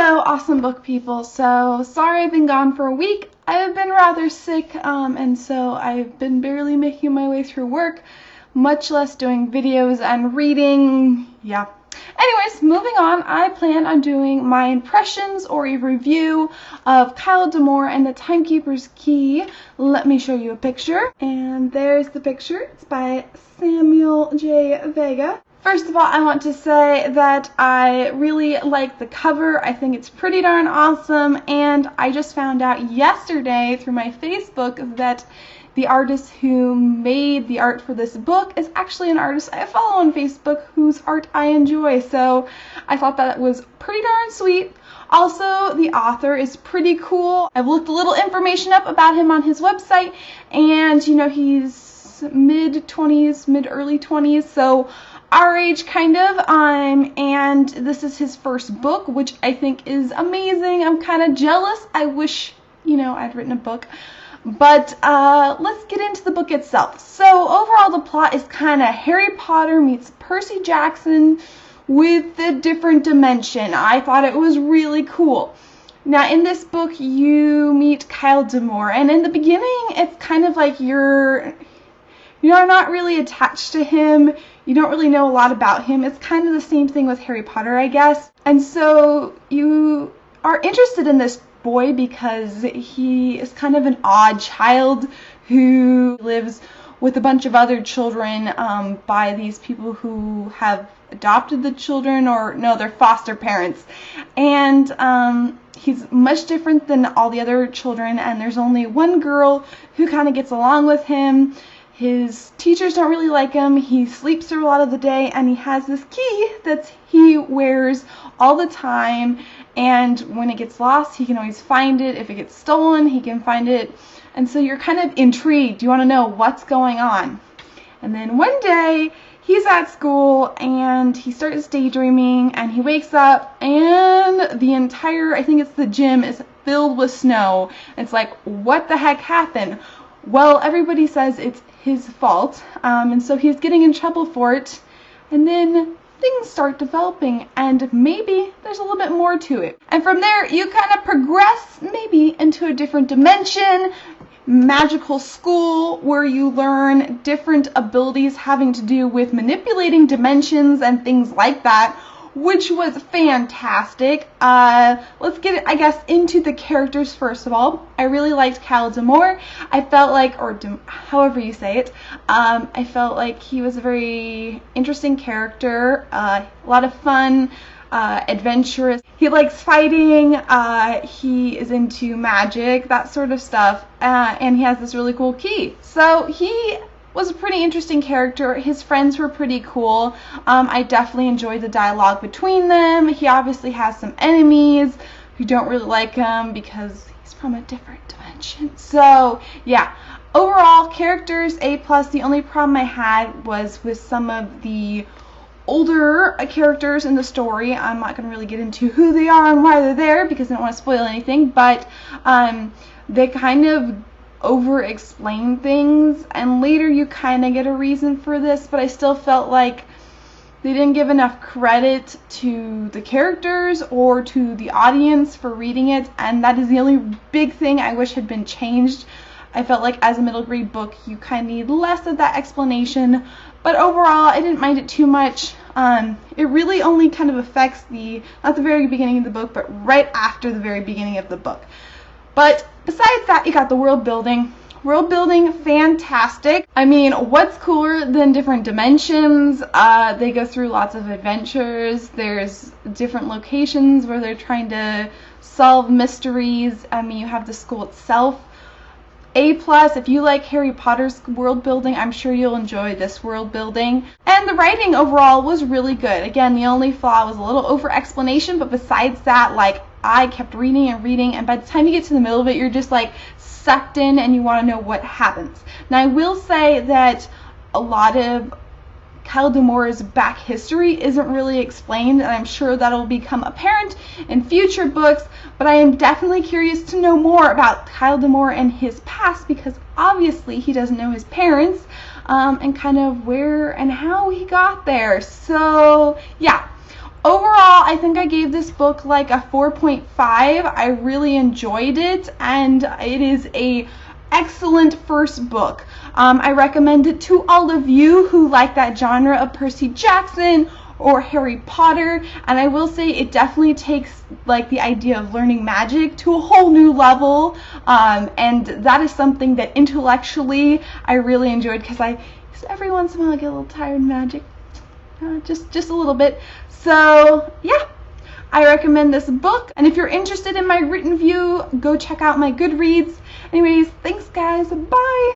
Hello, awesome book people. So sorry I've been gone for a week. I've been rather sick, and so I've been barely making my way through work, much less doing videos and reading. Yeah. Anyways, moving on, I plan on doing my impressions or a review of Kyle Demore and the Timekeeper's Key. Let me show you a picture. And there's the picture. It's by Samuel J. Vega. First of all, I want to say that I really like the cover. I think it's pretty darn awesome, and I just found out yesterday through my Facebook that the artist who made the art for this book is actually an artist I follow on Facebook whose art I enjoy, so I thought that was pretty darn sweet. Also, the author is pretty cool. I've looked a little information up about him on his website, and you know, he's mid-20s, mid-early 20s, so our age kind of, and this is his first book, which I think is amazing. I'm kind of jealous. I wish, you know, I'd written a book. But let's get into the book itself. So overall, the plot is kind of Harry Potter meets Percy Jackson with a different dimension. I thought it was really cool. Now, in this book, you meet Kyle Demore, and in the beginning, it's kind of like you're not really attached to him. You don't really know a lot about him. It's kind of the same thing with Harry Potter, I guess. And so you are interested in this boy because he is kind of an odd child who lives with a bunch of other children by these people who have adopted the children, or no, they're foster parents. And he's much different than all the other children, and there's only one girl who kind of gets along with him. His teachers don't really like him. He sleeps through a lot of the day, and he has this key that he wears all the time, and when it gets lost, he can always find it. If it gets stolen, he can find it. And so you're kind of intrigued. You want to know what's going on. And then one day, he's at school, and he starts daydreaming, and he wakes up, and the entire, I think it's the gym, is filled with snow. It's like, what the heck happened? Well, everybody says it's his fault, and so he's getting in trouble for it, and then things start developing, and maybe there's a little bit more to it. And from there, you kind of progress maybe into a different dimension, magical school, where you learn different abilities having to do with manipulating dimensions and things like that, which was fantastic. Let's get, I guess, into the characters first of all. I really liked Kyle Demore. I felt like, or however you say it, I felt like he was a very interesting character, a lot of fun, adventurous. He likes fighting, he is into magic, that sort of stuff, and he has this really cool key. So he was a pretty interesting character. His friends were pretty cool. I definitely enjoyed the dialogue between them. He obviously has some enemies who don't really like him because he's from a different dimension. So yeah, overall characters A+. The only problem I had was with some of the older characters in the story. I'm not going to really get into who they are and why they're there because I don't want to spoil anything, but they kind of over-explain things, and later you kind of get a reason for this, but I still felt like they didn't give enough credit to the characters or to the audience for reading it, and that is the only big thing I wish had been changed. I felt like as a middle grade book, you kind of need less of that explanation, but overall, I didn't mind it too much. It really only kind of affects not the very beginning of the book, but right after the very beginning of the book. But besides that, you got the world building. World building, fantastic. I mean, what's cooler than different dimensions? They go through lots of adventures. There's different locations where they're trying to solve mysteries. I mean, you have the school itself. A+, if you like Harry Potter's world building, I'm sure you'll enjoy this world building. And the writing overall was really good. Again, the only flaw was a little over explanation, but besides that, like, I kept reading and reading, and by the time you get to the middle of it, you're just like sucked in and you want to know what happens. Now, I will say that a lot of Kyle Demore's back history isn't really explained, and I'm sure that'll become apparent in future books, but I am definitely curious to know more about Kyle Demore and his past, because obviously he doesn't know his parents, and kind of where and how he got there. So yeah, Overall, I think I gave this book like a 4.5. I really enjoyed it, and it is a excellent first book. I recommend it to all of you who like that genre of Percy Jackson or Harry Potter, and I will say it definitely takes like the idea of learning magic to a whole new level, and that is something that intellectually I really enjoyed, because every once in a while I get a little tired of magic, just a little bit. So yeah, I recommend this book, and if you're interested in my written review, go check out my Goodreads. Anyways, thanks guys, bye!